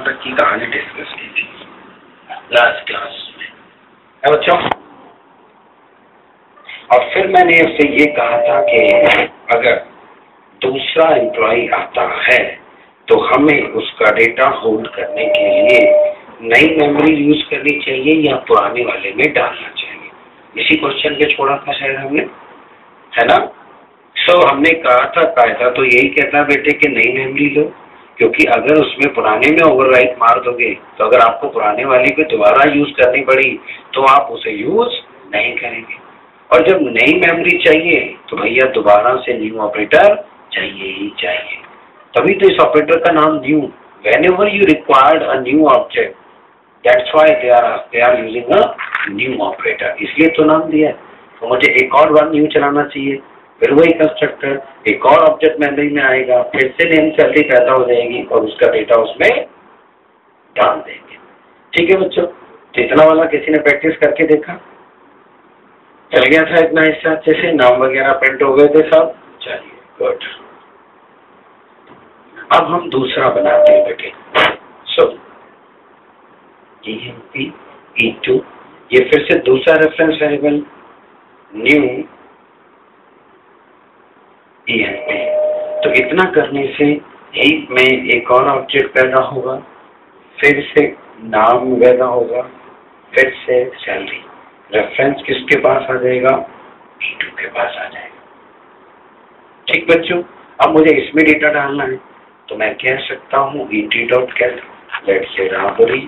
तक की कहानी डिस्कस की थी लास्ट क्लास में, है बच्चों। और फिर मैंने उससे ये कहा था कि अगर दूसरा एम्प्लॉय आता है तो हमें उसका डेटा होल्ड करने के लिए नई मेमोरी यूज करनी चाहिए या पुराने वाले में डालना चाहिए। इसी क्वेश्चन पे छोड़ा था शायद हमने, है ना। सो हमने कहा था कायदा तो यही कहता है बेटे कि नई मेमोरी लो, क्योंकि अगर उसमें पुराने में ओवरराइट मार दोगे तो अगर आपको पुराने वाले पे दोबारा यूज करनी पड़ी तो आप उसे यूज नहीं करेंगे। और जब नई मेमोरी चाहिए तो भैया दोबारा से न्यू ऑपरेटर चाहिए ही चाहिए, तभी तो इस ऑपरेटर का नाम new. whenever you required a new object, that's why they are using a new operator, इसलिए तो नाम दिया है। तो मुझे एक और बार न्यू चलाना चाहिए, फिर वही कंस्ट्रक्टर एक और ऑब्जेक्ट मेमोरी में आएगा, फिर से नेम सैलरी पैदा हो जाएगी और उसका डेटा उसमें डाल देंगे। ठीक है बच्चों, तो इतना वाला किसी ने प्रैक्टिस करके देखा? चल गया था इतना हिस्सा अच्छे से, नाम वगैरह प्रिंट हो गए थे सब? चलिए गुड। अब हम दूसरा बनाते हैं बेटे। सो EMP E2, ये फिर से दूसरा रेफरेंस वेरिएबल न्यू EMP। तो इतना करने से हीप में एक और ऑब्जेक्ट पैदा होगा, फिर से नाम पैदा होगा, फिर से सैलरी। रेफरेंस किसके पास आ जाएगा? E2 के पास आ जाएगा। ठीक बच्चों, अब मुझे इसमें डेटा डालना है तो मैं कह सकता हूँ et.get लेट्स से राबरी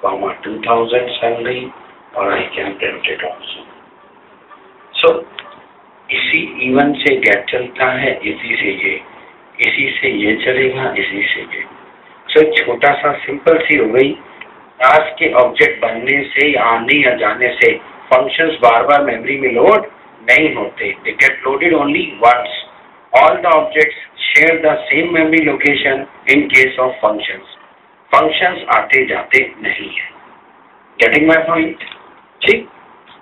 2000 सैलरी और I can print it also. So इसी E1 से गेट चलता है, इसी से ये चलेगा, इसी से ये। सो छोटा सा सिंपल सी हो गई। क्लास के ऑब्जेक्ट बनने से या आने या जाने से फंक्शंस बार बार मेमोरी में लोड नहीं होते, they get loaded only once. All the objects share the same memory location in case of functions. Functions आते जाते नहीं है। Getting my point? ठीक।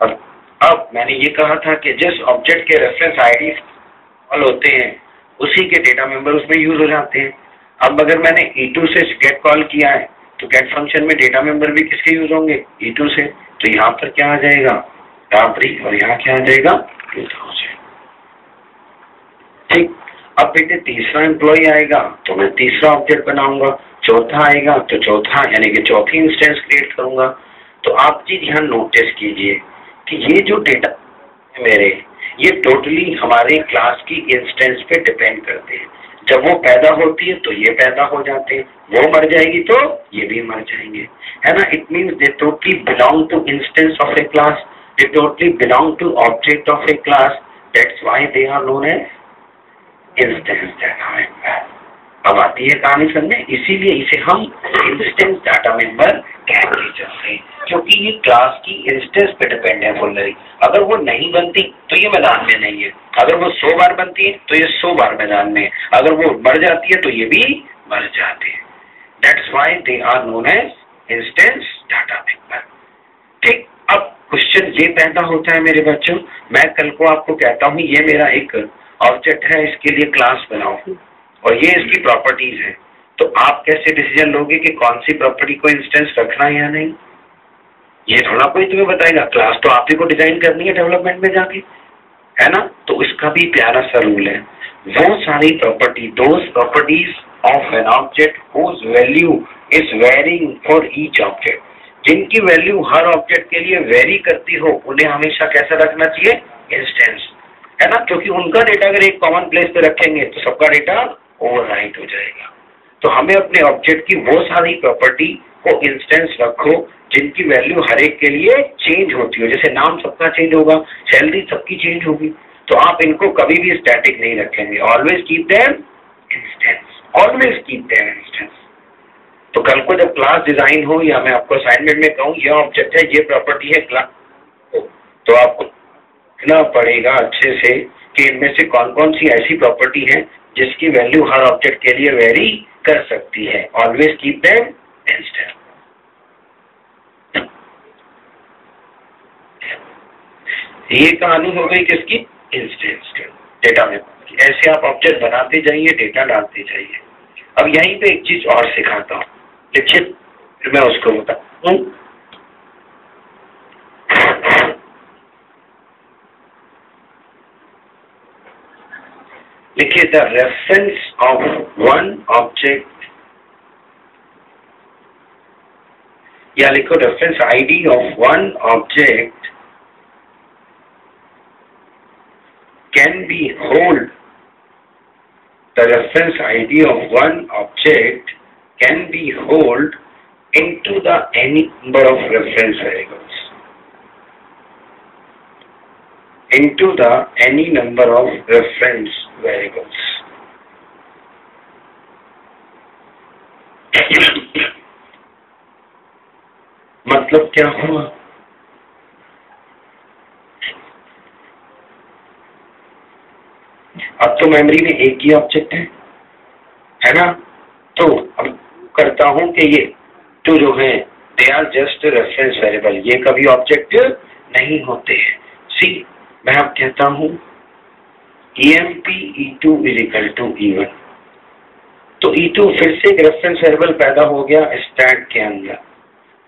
और अब मैंने ये कहा था कि जिस ऑब्जेक्ट के रेफरेंस आईडी कॉल होते हैं उसी के डेटा मेंबर उसमें यूज हो जाते हैं। अब अगर मैंने E2 से गेट कॉल किया है तो गेट फंक्शन में डेटा मेंबर भी किसके यूज होंगे? E2 से। तो यहाँ पर क्या आ जाएगा? राबरी, और यहाँ क्या आ जाएगा? 2000। ठीक। अब बेटे तीसरा एम्प्लॉय आएगा तो मैं तीसरा ऑब्जेक्ट बनाऊंगा, चौथा आएगा तो चौथा, यानी कि चौथी इंस्टेंस क्रिएट करूंगा। तो आप चीज ध्यान नोटिस कीजिए कि ये जो डेटा है मेरे, ये टोटली हमारे क्लास की इंस्टेंस पे डिपेंड करते हैं। जब वो पैदा होती है तो ये पैदा हो जाते हैं, वो मर जाएगी तो ये भी मर जाएंगे, है ना। It means they totally belong to instance of a class, they totally belong to object of a class, that's why they are known as instance data member. अब आती है कहानी समझे, इसीलिए इसे हम इंस्टेंस डाटा मेंबर कहते चलते हैं, क्योंकि ये क्लास की इंस्टेंस पे डिपेंड है फुलरी। अगर वो नहीं बनती तो ये मैदान में नहीं है, अगर वो 100 बार बनती है तो ये 100 बार मैदान में है, अगर वो मर जाती है तो ये भी मर जाते हैं। That's why they are known as instance data member. ठीक। अब क्वेश्चन ये पैदा होता है मेरे बच्चों, मैं कल को आपको कहता हूँ ये मेरा एक ऑब्जेक्ट है, इसके लिए क्लास बनाओ और ये इसकी प्रॉपर्टीज है, तो आप कैसे डिसीजन लोगे कि कौन सी प्रॉपर्टी को इंस्टेंस रखना है या नहीं? ये थोड़ा कोई तुम्हें बताएगा, क्लास तो आप ही को डिजाइन करनी है डेवलपमेंट में जाके, है ना। तो इसका भी प्यारा सा रूल है, वो सारी property, those properties of an object whose value is varying for each object, जिनकी वैल्यू हर ऑब्जेक्ट के लिए वेरी करती हो, उन्हें हमेशा कैसा रखना चाहिए? इंस्टेंस, है ना। क्योंकि उनका डेटा अगर एक कॉमन प्लेस पे रखेंगे तो सबका डेटा ओवरराइट हो जाएगा। तो हमें अपने ऑब्जेक्ट की वो सारी प्रॉपर्टी को इंस्टेंस रखो जिनकी वैल्यू हर एक के लिए चेंज होती हो, जैसे नाम सबका चेंज होगा, सैलरी सबकी चेंज होगी, तो आप इनको कभी भी स्टैटिक नहीं रखेंगे। Always keep them instance, always keep them instance. तो कल को जब क्लास डिजाइन हो या मैं आपको असाइनमेंट में कहूँ ये ऑब्जेक्ट है, ये प्रॉपर्टी है क्लास, तो आपको देखना पड़ेगा अच्छे से कि इनमें से कौन कौन सी ऐसी प्रॉपर्टी है जिसकी वैल्यू हर ऑब्जेक्ट के लिए वेरी कर सकती है। Always keep them instance. ये कहानी हो गई किसकी? इंस्टेंस के डेटा में। ऐसे आप ऑब्जेक्ट बनाते जाइए, डेटा डालते जाइए। अब यहीं पे एक चीज और सिखाता हूँ, देखिए फिर मैं उसको बताता हूँ। देखिए, the reference of one object, या लिखो reference ID of one object can be hold, the reference ID of one object can be held into the any number of reference variables, into the any number of reference variables. मतलब क्या हुआ? अब तो memory में एक ही object है ना? तो अब करता हूं कि ये तो जो है they are just reference variable, ये कभी ऑब्जेक्ट नहीं होते हैं। सी, मैं अब कहता हूं emp e2 is equal to e1, तो e2 फिर से एक रेफरेंस वेरिएबल पैदा हो गया स्टैक के अंदर,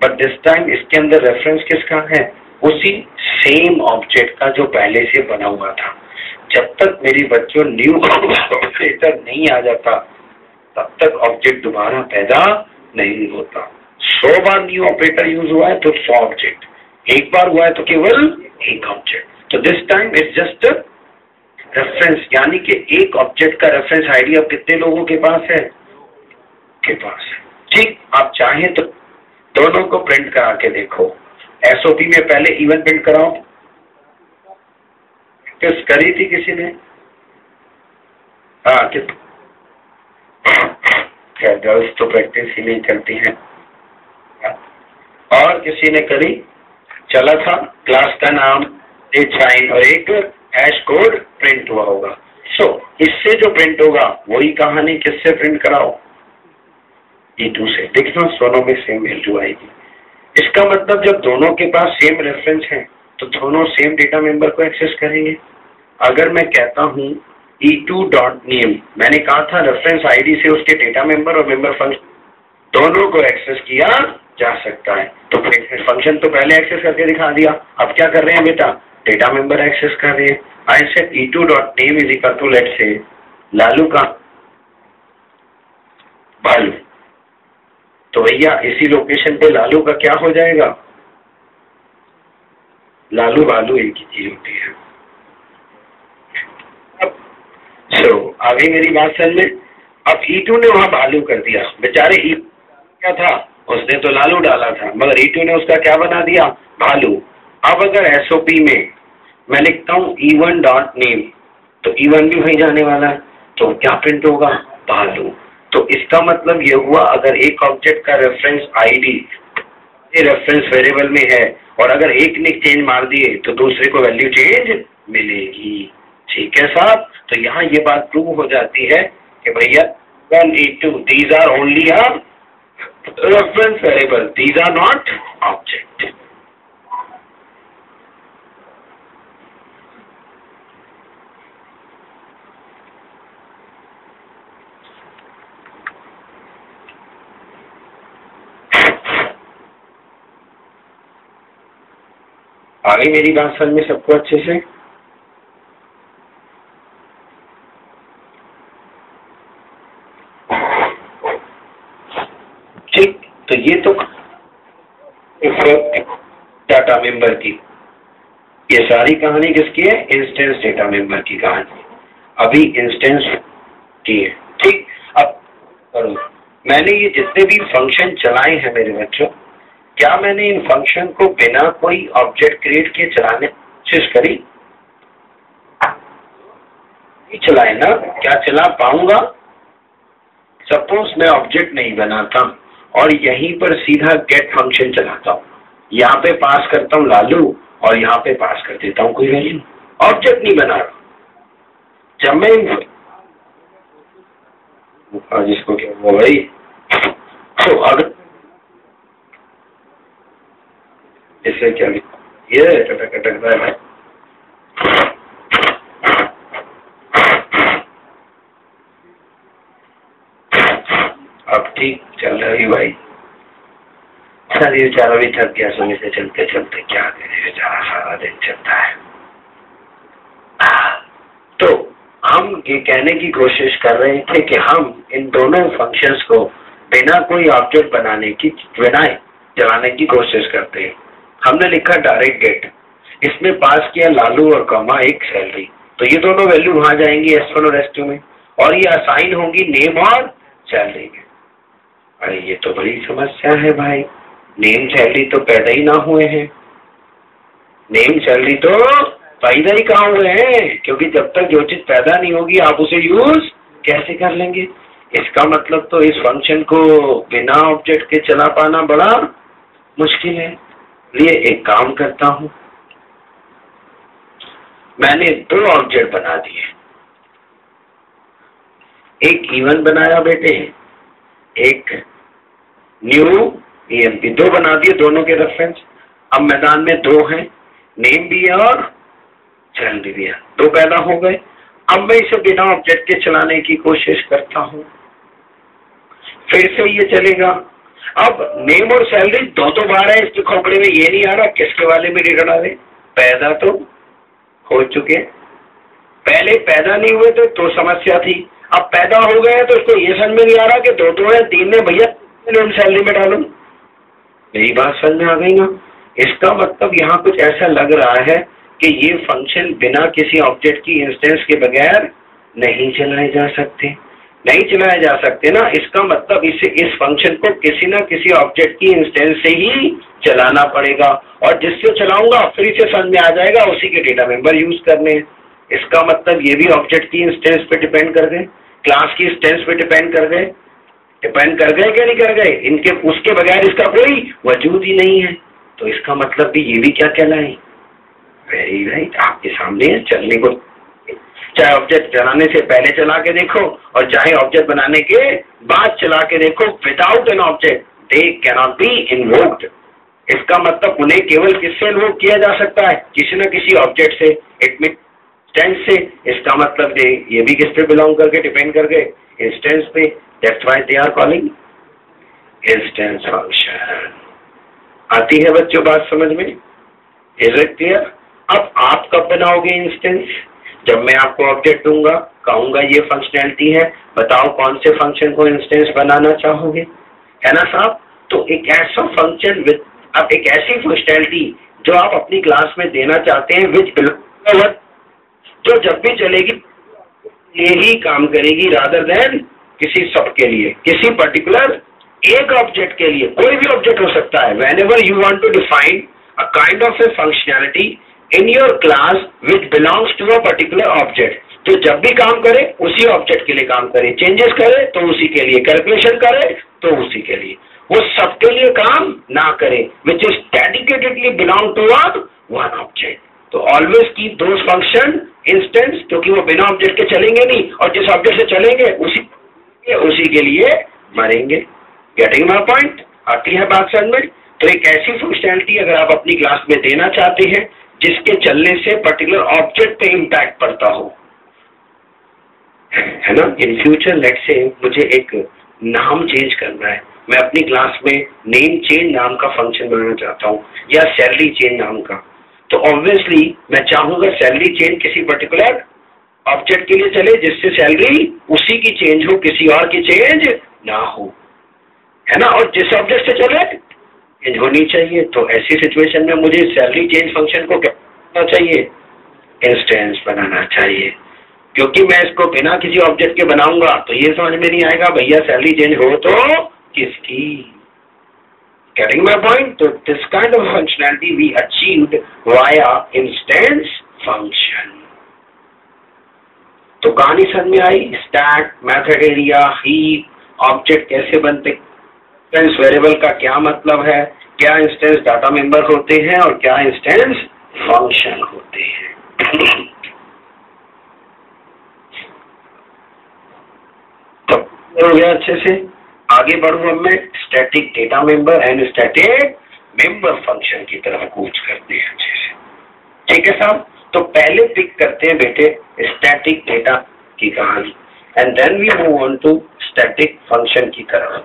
बट दिस टाइम इसके अंदर रेफरेंस किसका है? उसी सेम ऑब्जेक्ट का जो पहले से बना हुआ था। जब तक मेरी बच्चों न्यू ऑपरेटर नहीं आ जाता तब तक ऑब्जेक्ट दोबारा पैदा नहीं होता। 100 बार न्यू ऑपरेटर यूज हुआ है तो 100 ऑब्जेक्ट, एक बार हुआ है तो केवल एक ऑब्जेक्ट। तो this time it's just reference, यानी कि एक ऑब्जेक्ट का रेफरेंस आईडी अब कितने लोगों के पास है? के पास है। ठीक, आप चाहें तो दोनों को प्रिंट करा के देखो। एसओपी में पहले इवन प्रिंट कराओ, प्रैक्टिस करी थी किसी ने? हाँ, क्या गर्ल्स तो प्रैक्टिस ही नहीं करती हैं। और किसी ने करी? चला था क्लास का नाम, डेट, साइन और एक हैश कोड प्रिंट हुआ होगा। सो इससे जो प्रिंट होगा वही कहानी किससे प्रिंट कराओ? E2 से। देखना दोनों में सेम वैल्यू आएगी। इसका मतलब जब दोनों के पास सेम रेफरेंस है तो दोनों सेम डेटा मेंबर को एक्सेस करेंगे। अगर मैं कहता हूं e2.name, मैंने कहा था रेफरेंस आईडी से उसके डेटा मेंबर और मेंबर फंक्शन दोनों को एक्सेस किया जा सकता है। तो फंक्शन तो पहले एक्सेस करके दिखा दिया, अब क्या कर रहे हैं बेटा? डेटा मेंबर एक्सेस कर रहे हैं। I said e2.name is equal to let's say Lalu का भालू, तो भैया इसी लोकेशन पे लालू का क्या हो जाएगा? लालू भालू एक ही चीज होती है। आ गई मेरी बात समझ में? अब E2 ने वहां भालू कर दिया, बेचारे E क्या था, उसने तो लालू डाला था, मगर E2 ने उसका क्या बना दिया? भालू। अब अगर एसओपी में मैं लिखता हूं E1.name, तो E1 भी वहीं जाने वाला है, तो क्या प्रिंट होगा? भालू। तो इसका मतलब ये हुआ अगर एक ऑब्जेक्ट का रेफरेंस आईडी रेफरेंस वेरिएबल में है और अगर एक ने चेंज मार दिए तो दूसरे को वैल्यू चेंज मिलेगी। ठीक है साहब? तो यहाँ ये बात प्रूव हो जाती है कि भैया 182 these are only a reference variable, these are not object. आ गई मेरी बात समझ में सबको अच्छे से? ठीक, तो ये तो डाटा मेंबर की, ये सारी कहानी किसकी है? इंस्टेंस डेटा मेंबर की कहानी। अभी इंस्टेंस की है। ठीक, अब करो, मैंने ये जितने भी फंक्शन चलाए हैं मेरे बच्चों, क्या मैंने इन फंक्शन को बिना कोई ऑब्जेक्ट क्रिएट किए चलाने की कोशिश करी? नहीं चलाए ना? क्या चला पाऊंगा? सपोज मैं ऑब्जेक्ट नहीं बनाता और यहीं पर सीधा गेट फंक्शन चलाता हूं, यहाँ पे पास करता हूं लालू और यहाँ पे पास कर देता हूं कोई वैल्यू, ऑब्जेक्ट नहीं बना रहा। जब मैं जिसको क्या हुआ भाई, तो अगर इससे क्या ये टटक टटक रहा है, अब ठीक चल रही भाई, शरीर बेचारा भी थक गया सोने से चलते चलते, क्या करे बेचारा, सारा दिन चलता है। तो हम ये कहने की कोशिश कर रहे थे कि हम इन दोनों फंक्शंस को बिना कोई ऑब्जेक्ट बनाने की, बिना चलाने की कोशिश करते हैं। हमने लिखा डायरेक्ट गेट, इसमें पास किया लालू और कॉमा एक सैलरी, तो ये दोनों वैल्यू वहां जाएंगी S1 और S2 में, और ये असाइन होंगी नेम और सैलरी में। अरे ये तो बड़ी समस्या है भाई, नेम सैलरी तो पैदा ही ना हुए हैं, नेम सैलरी तो पैदा ही कहाँ हुए हैं, क्योंकि जब तक जो चीज पैदा नहीं होगी आप उसे यूज कैसे कर लेंगे। इसका मतलब तो इस फंक्शन को बिना ऑब्जेक्ट के चला पाना बड़ा मुश्किल है। लिए एक काम करता हूं, मैंने दो ऑब्जेक्ट बना दिए, एक इवन बनाया बेटे, एक न्यू EMP, दो बना दिए, दोनों के रेफरेंस। अब मैदान में दो हैं, नेम भी है और सैलरी भी है, दो पैदा हो गए। अब मैं इसे बिना ऑब्जेक्ट के चलाने की कोशिश करता हूं, फिर से ये चलेगा। अब नेम और सैलरी दो तो बार है इसके खोपड़े में, ये नहीं आ रहा किसके वाले में रिटर्न आ रहे, पैदा तो हो चुके, पहले पैदा नहीं हुए थे तो समस्या थी, अब पैदा हो गए तो इसको ये समझ में नहीं आ रहा कि दो है, तीन है, भैया नेम सैलरी में डालूं। मेरी बात समझ में आ गई ना। इसका मतलब यहाँ कुछ ऐसा लग रहा है कि ये फंक्शन बिना किसी ऑब्जेक्ट की इंस्टेंस के बगैर नहीं चलाए जा सकते, नहीं चलाए जा सकते ना। इसका मतलब इस फंक्शन को किसी ना किसी ऑब्जेक्ट की इंस्टेंस से ही चलाना पड़ेगा, और जिससे चलाऊंगा फिर इसे समझ में आ जाएगा उसी के डेटा मेंबर यूज करने। इसका मतलब ये भी ऑब्जेक्ट की इंस्टेंस पे डिपेंड कर गए, क्लास की इंस्टेंस पे डिपेंड कर गए, डिपेंड कर गए क्या नहीं कर गए, इनके उसके बगैर इसका कोई वजूद ही नहीं है। तो इसका मतलब भी ये भी क्या कहलाए, वेरी राइट, आपके सामने है चलने को, चाहे ऑब्जेक्ट चलाने से पहले चला के देखो और चाहे ऑब्जेक्ट बनाने के बाद चला के देखो, without an object they cannot be invoked. इसका मतलब उन्हें केवल किससे इन्वोक किया जा सकता है, किसी न किसी ऑब्जेक्ट से, इट मीन इंस्टेंस से। इसका मतलब ये भी किस पे बिलोंग करके डिपेंड कर गए, इंस्टेंस पे। That's why they are calling instance function. आती है बच्चों बात समझ में, इज इट क्लियर? अब आप कब बनाओगे इंस्टेंस, जब मैं आपको ऑब्जेक्ट दूंगा, कहूंगा ये फंक्शनैलिटी है, बताओ कौन से फंक्शन को इंस्टेंस बनाना चाहोगे, है ना साहब। तो एक ऐसा फंक्शन विद, अब एक ऐसी फंक्शनैलिटी जो आप अपनी क्लास में देना चाहते हैं, विच बिलोंग, जो जब भी चलेगी ये ही काम करेगी, रादर देन किसी सब के लिए, किसी पर्टिकुलर एक ऑब्जेक्ट के लिए। कोई भी ऑब्जेक्ट हो सकता है। whenever you want to define a kind of a functionality in your class which belongs to a particular object, तो जब भी काम करे उसी ऑब्जेक्ट के लिए काम करे, चेंजेस करे तो उसी के लिए, कैलकुलेशन करे तो उसी के लिए, वो सबके लिए काम ना करे, which is dedicatedly belong to one object। तो always keep those function instance, क्योंकि वो बिना ऑब्जेक्ट के चलेंगे नहीं, और जिस ऑब्जेक्ट से चलेंगे उसी के लिए मरेंगे। Getting my point? आती है बात समझ में? तो एक ऐसी फंक्शनैलिटी अगर आप अपनी क्लास में देना चाहते हैं जिसके चलने से पर्टिकुलर ऑब्जेक्ट पे इम्पैक्ट पड़ता हो, है ना। इन फ्यूचर लेट्स से मुझे एक नाम चेंज करना है, मैं अपनी क्लास में नेम चेंज नाम का फंक्शन बनाना चाहता हूँ, या सैलरी चेंज नाम का। तो ऑब्वियसली मैं चाहूंगा सैलरी चेंज किसी पर्टिकुलर ऑब्जेक्ट के लिए चले, जिससे सैलरी उसी की चेंज हो, किसी और की चेंज ना हो, है ना। और जिस ऑब्जेक्ट से चले चेंज होनी चाहिए। तो ऐसी सिचुएशन में मुझे सैलरी चेंज फंक्शन को क्या करना चाहिए, इंस्टेंस बनाना चाहिए, क्योंकि मैं इसको बिना किसी ऑब्जेक्ट के बनाऊंगा तो ये समझ में नहीं आएगा भैया सैलरी चेंज हो तो किसकी। Getting my point? So this kind of functionality we achieved via instance function. तो कहानी समझ में आई, stack, method area, heap, object कैसे बनते, इंस्टेंस वेरिएबल का क्या मतलब है, क्या इंस्टेंस डाटा मेंबर होते हैं और क्या इंस्टेंस फंक्शन होते हैं। तो हो गया अच्छे से। आगे बढ़ूं अब मैं static data member and static member function की तरफ कूच करते हैं अच्छे से, ठीक है साहब। तो पहले पिक करते हैं बेटे स्टैटिक डेटा की कहानी, and then we move on to static function की तरफ।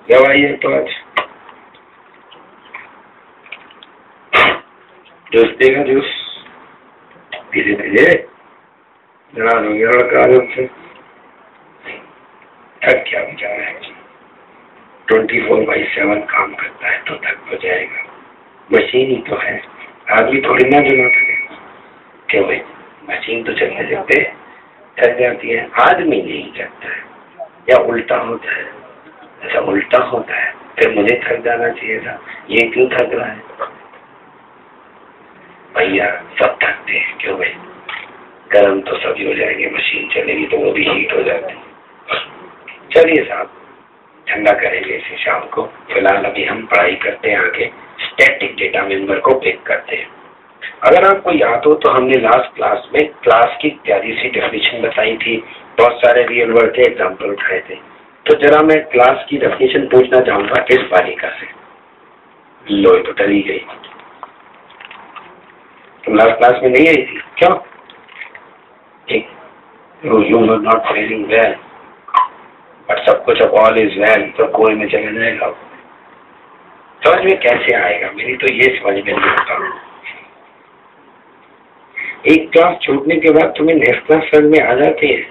दवाई है तो आज जूस देगा, जूस धीरे धीरे हैरान हो गया लड़का आदम से। थक क्या बेचारा है, 24/7 काम करता है तो थक हो जाएगा। मशीन ही तो है, आदमी थोड़ी ना जमा करेगा। क्यों भाई, मशीन तो चलने देते थक जाती है, आदमी नहीं करता है। या उल्टा होता है, ऐसा उल्टा होता है, फिर मुझे थक जाना चाहिए था, ये क्यों थक रहा है? भैया सब थकते हैं, क्यों भाई? गर्म तो सभी हो जाएंगे, मशीन चलेगी तो वो भी हीट हो जाती है। चलिए साहब, ठंडा करेंगे इसे शाम को। फिलहाल अभी हम पढ़ाई करते हैं, आगे स्टैटिक डेटा मेंबर को पिक करते हैं। अगर आपको याद हो तो हमने लास्ट क्लास में क्लास की प्यारी सी डेफिनेशन बताई थी, बहुत सारे रियल वर्ल्ड के एग्जाम्पल उठाए थे। तो जरा मैं क्लास की डेफिनेशन पूछना चाहूंगा इस बालिका से। लो तो डरी गई, तुम लास्ट क्लास में नहीं आई थी क्यों? You were not feeling well, but सब कुछ अब ऑल इज वेल, तो कोई में चले जाएगा। समझ में कैसे आएगा? मेरी तो ये समझ में नहीं आता। एक क्लास छूटने के बाद तुम्हें नेक्स्ट क्लास समझ में आ जाती है,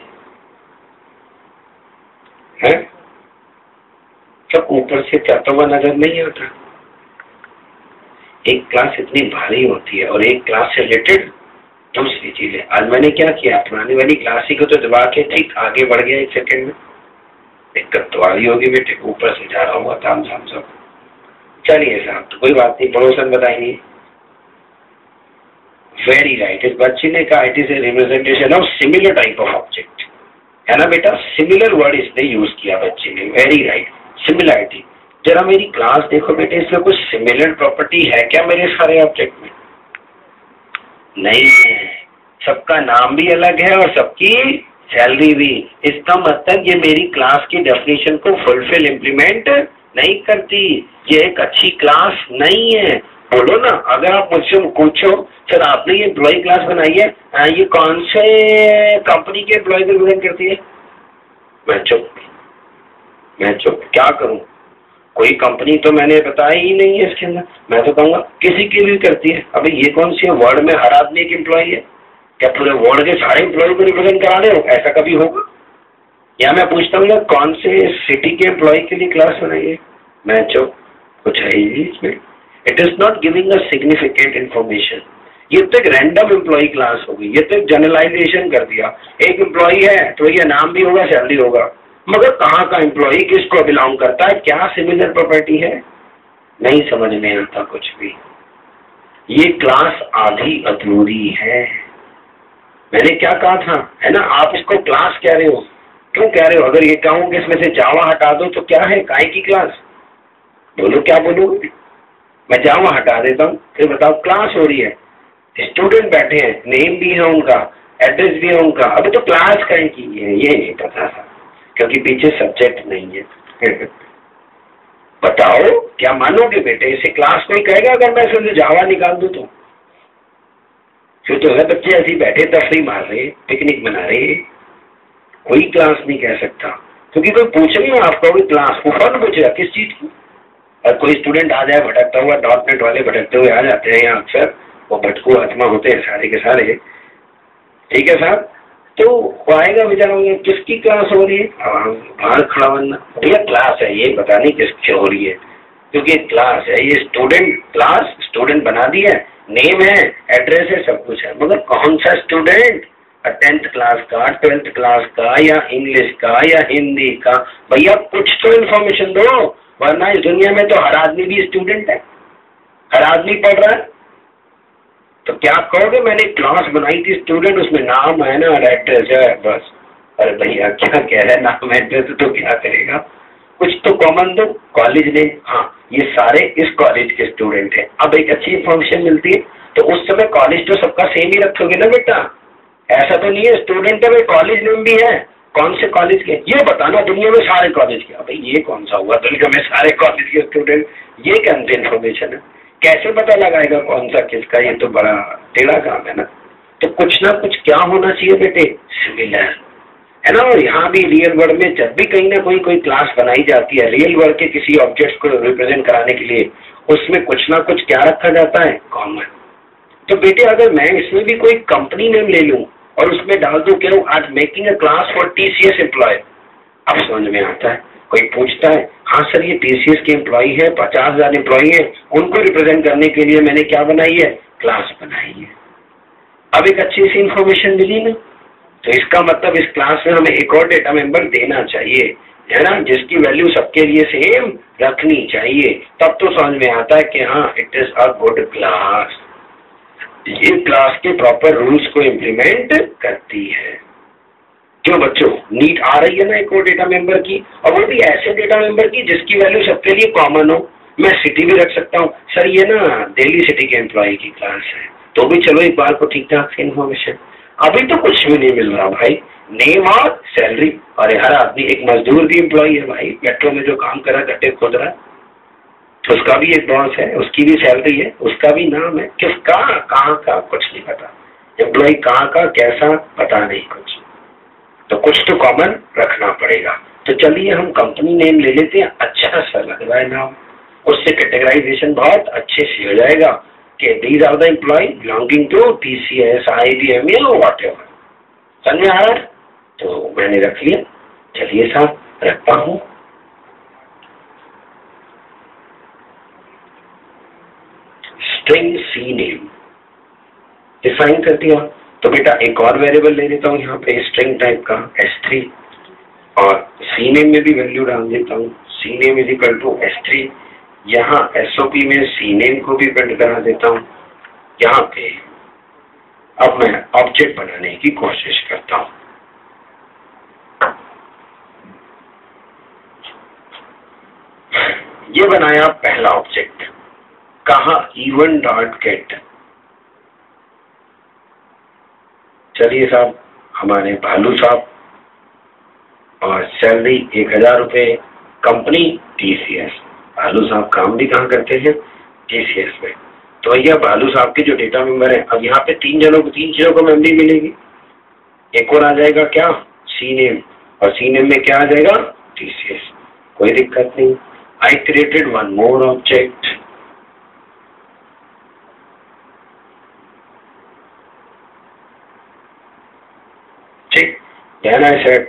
सब ऊपर से जाता हुआ नजर नहीं आता। एक क्लास इतनी भारी होती है और एक क्लास से रिलेटेड दूसरी चीजें। आज मैंने क्या किया, पुरानी वाली क्लास ही को तो दबा के ठीक आगे बढ़ गया 1 सेकेंड में। दिक्कत तो आ रही होगी बेटे, ऊपर से जा रहा हुआ ताम झाम सब। चलिए साहब, तो कोई बात नहीं, पड़ोसन बताएंगे। वेरी राइट, इस बच्ची ने कहा it is a representation of similar type of object, है ना बेटा? सिमिलर वर्ड इसने यूज किया बच्ची ने, वेरी राइट, सिमिलैरिटी। जरा मेरी क्लास देखो बेटे, इसमें कुछ सिमिलर प्रॉपर्टी है क्या मेरे सारे ऑब्जेक्ट में? नहीं है, सबका नाम भी अलग है और सबकी सैलरी भी। इसका मतलब ये मेरी क्लास की डेफिनेशन को फुलफिल इम्प्लीमेंट नहीं करती, ये एक अच्छी क्लास नहीं है। बोलो ना, अगर आप मुझसे पूछो सर आपने ये एम्प्लॉय क्लास बनाई है, ये कौन से कंपनी के एम्प्लॉय को रिप्रेजेंट करती है? मैं चुप, क्या करूं? कोई कंपनी तो मैंने बताया ही नहीं है इसके अंदर। मैं तो कहूंगा किसी की भी करती है। अभी ये कौन सी है? वर्ड में हर आदमी एक एम्प्लॉय है, क्या पूरे वर्ड के सारे एम्प्लॉय को रिप्रेजेंट करा रहे हो? ऐसा कभी होगा? या मैं पूछता हूँ कौन से सिटी के एम्प्लॉय के लिए क्लास बनाई है? मैं चुप, कुछ है ही इसमें। It is not giving a significant information. ये तो एक रैंडम एम्प्लॉय क्लास होगी, ये तो एक जनरलाइजेशन कर दिया। एक एम्प्लॉय है तो ये नाम भी होगा, सैलरी होगा, मगर कहाँ का एम्प्लॉय किसको बिलोंग करता है, क्या सिमिलर प्रॉपर्टी है, नहीं समझ में आता कुछ भी। ये क्लास आधी अधूरी है। मैंने क्या कहा था, है ना? आप इसको क्लास कह रहे हो, क्यों कह रहे हो? अगर ये कहूं कि इसमें से जावा हटा दो तो क्या है, काय की क्लास? बोलो क्या बोलोगे? मैं जावा हटा देता हूँ, फिर बताओ क्लास हो रही है, स्टूडेंट बैठे हैं, नेम भी है उनका, एड्रेस भी है उनका, अभी तो क्लास काय की है, ये नहीं पता था क्योंकि पीछे सब्जेक्ट नहीं है। बताओ क्या मानोगे बेटे, इसे क्लास कोई कहेगा अगर मैं इसमें जावा निकाल दूं तो? फिर तो है बच्चे ऐसे ही बैठे तफरी मार रहे, पिकनिक मना रहे, कोई क्लास नहीं कह सकता। क्योंकि कोई पूछेगा आप कहोगे क्लास, वो कौन पूछेगा किस चीज की? और कोई स्टूडेंट आ जाए भटकता हुआ, .NET वाले भटकते हुए आ जाते हैं यहाँ अक्सर, वो भटकू आत्मा होते हैं सारे के सारे, ठीक है साहब? तो आएगा बेचारा, किसकी क्लास हो रही है? बाहर खड़ा बनना, भैया क्लास है ये, बता नहीं किसकी हो रही है, क्योंकि क्लास है ये, स्टूडेंट क्लास, स्टूडेंट बना दिया, नेम है, एड्रेस है, सब कुछ है, मगर कौन सा स्टूडेंट? 10th क्लास का, 12th क्लास का, या इंग्लिश का, या हिंदी का? भैया कुछ तो इन्फॉर्मेशन दो, वरना इस दुनिया में तो हर आदमी भी स्टूडेंट है, हर आदमी पढ़ रहा है। तो क्या कहोगे मैंने क्लास बनाई थी स्टूडेंट, उसमें नाम है ना और एड्रेस है बस। अरे भैया क्या कह रहे हैं, नाम एड्रेस तो क्या करेगा, कुछ तो कॉमन दो, कॉलेज नेम, हाँ ये सारे इस कॉलेज के स्टूडेंट हैं। अब एक अच्छी इन्फॉर्मेशन मिलती है तो उस समय कॉलेज तो सबका सेम ही रखोगे ना बेटा, ऐसा तो नहीं है स्टूडेंट है कॉलेज नेम भी है, कौन से कॉलेज के ये बताना, दुनिया में सारे कॉलेज के। भाई ये कौन सा हुआ दुनिया में सारे कॉलेज के स्टूडेंट, ये क्या इन्फॉर्मेशन है, कैसे पता लगाएगा कौन सा किसका? ये तो बड़ा टेढ़ा काम है ना। तो कुछ ना कुछ क्या होना चाहिए बेटे, सिमिलर, है ना। और यहाँ भी रियल वर्ल्ड में जब भी कहीं ना कोई क्लास बनाई जाती है रियल वर्ल्ड के किसी ऑब्जेक्ट को रिप्रेजेंट कराने के लिए, उसमें कुछ ना कुछ क्या रखा जाता है, कॉमन। तो बेटे अगर मैं इसमें भी कोई कंपनी नेम ले लूं और उसमें डाल दूं क्या आज making a class for TCS employ, अब समझ में आता है। कोई पूछता है हाँ सर ये TCS के एम्प्लॉय है, 50,000 एम्प्लॉय है, उनको रिप्रेजेंट करने के लिए मैंने क्या बनाई है, क्लास बनाई है। अब एक अच्छी सी इंफॉर्मेशन मिली ना, तो इसका मतलब इस क्लास में हमें एक और डेटा मेंबर देना चाहिए, है ना, जिसकी वैल्यू सबके लिए सेम रखनी चाहिए। तब तो समझ में आता है कि हाँ it is a good class, ये क्लास के प्रॉपर रूल्स को इम्प्लीमेंट करती है। क्यों बच्चों, नीड आ रही है ना एक और डेटा मेंबर की, और वो भी ऐसे डेटा मेंबर की जिसकी वैल्यू सबके लिए कॉमन हो। मैं सिटी भी रख सकता हूँ, सर ये ना दिल्ली सिटी के एम्प्लॉय की क्लास है, तो भी चलो एक बार को ठीक ठाक से इन्फॉर्मेशन। अभी तो कुछ भी नहीं मिल रहा भाई, नेम और सैलरी। अरे हर आदमी, एक मजदूर भी एम्प्लॉय है भाई, मेट्रो में जो काम कर रहा है, गड्ढे खोद रहा है, तो उसका भी एक बॉस है, उसकी भी सैलरी है, उसका भी नाम है, किसका कहाँ का कुछ नहीं पता, एम्प्लॉय कहाँ का कैसा पता नहीं कुछ, तो कुछ तो कॉमन रखना पड़ेगा। तो चलिए हम कंपनी नेम ले लेते हैं, अच्छा सा लग रहा है नाम, उससे कैटेगराइजेशन बहुत अच्छे से हो जाएगा कि these are the employ belonging to TCS, IBM या व्हाटएवर। समझ में आ रहा है? तो मैंने रख लिया, चलिए साहब रखता हूं। स्ट्रिंग सी नेम डिफाइन कर दिया, तो बेटा एक और वेरिएबल ले लेता हूँ यहाँ पे स्ट्रिंग टाइप का S3, और सी नेम में भी वैल्यू डाल देता हूँ, C name is equal to S3। यहाँ SOP में सी नेम को भी प्रिंट करा देता हूँ। यहाँ पे अब मैं ऑब्जेक्ट बनाने की कोशिश करता हूँ। ये बनाया पहला ऑब्जेक्ट, कहा even.get। चलिए साहब, हमारे भालू साहब, और सैलरी 1,000 रुपये, कंपनी TCS। भालू साहब काम भी कहाँ करते हैं, TCS में। तो भैया भालू साहब के जो डेटा मेंबर है, अब यहाँ पे 3 चीजों को मेमोरी मिलेगी। एक और आ जाएगा क्या, सी नेम, और सी नेम में क्या आ जाएगा, TCS। कोई दिक्कत नहीं। I created one more object, ठीक। Then I said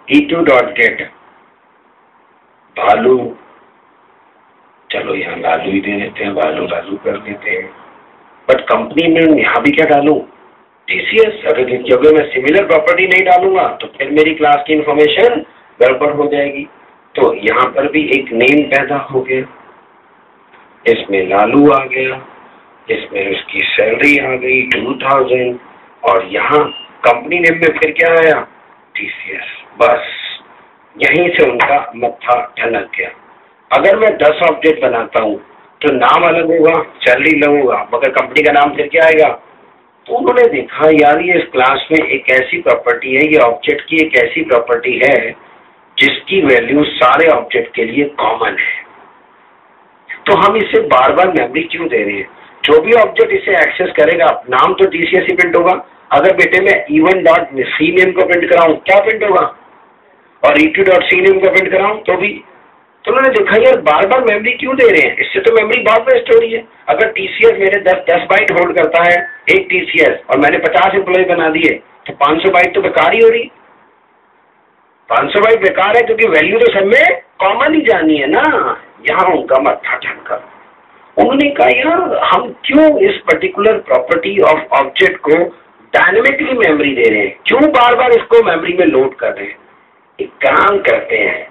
E2.get भालू, चलो यहाँ लालू ही दे देते हैं, भालू लालू कर देते हैं। बट कंपनी में यहाँ भी क्या डालूं, TCS। अगर मैं सिमिलर प्रॉपर्टी नहीं डालूंगा तो फिर मेरी क्लास की इंफॉर्मेशन गड़बड़ हो जाएगी। तो यहाँ पर भी एक नेम पैदा हो गया, इसमें लालू आ गया, इसमें उसकी सैलरी आ गई 2000, और यहाँ कंपनी नेम में फिर क्या आया, TCS। बस यहीं से उनका मत्था ठनक गया। अगर मैं 10 ऑब्जेक्ट बनाता हूँ तो नाम अलग होगा, सैलरी अलग होगा, मगर कंपनी का नाम फिर क्या आएगा। तो उन्होंने देखा यार ये इस क्लास में एक ऐसी प्रॉपर्टी है, ये ऑब्जेक्ट की एक ऐसी प्रॉपर्टी है जिसकी वैल्यू सारे ऑब्जेक्ट के लिए कॉमन है, तो हम इसे बार बार मेमोरी क्यों दे रहे हैं। जो भी ऑब्जेक्ट इसे एक्सेस करेगा, नाम तो TCS ही प्रिंट होगा। अगर बेटे मैं even.cname को प्रिंट कराऊं, क्या प्रिंट होगा, और E2.cname को प्रिंट कराऊं तो भी। तो उन्होंने देखा यार बार बार मेमोरी क्यों दे रहे हैं, इससे तो मेमोरी बहुत वेस्ट हो रही है। अगर TCS मेरे 10 बाइट होल्ड करता है, एक TCS, और मैंने 50 एम्प्लॉय बना दिए, तो 500 बाइट तो बेकार ही हो रही। 500 बाइट बेकार है क्योंकि वैल्यू तो सब में कॉमन ही जानी है ना। यहाँ उनका मत्था ठनका। उन्होंने कहा यार हम क्यों इस पर्टिकुलर प्रॉपर्टी ऑफ ऑब्जेक्ट को डायनेमिकली मेमोरी दे रहे हैं, क्यों बार बार इसको मेमोरी में लोड कर रहे हैं। एक काम करते हैं,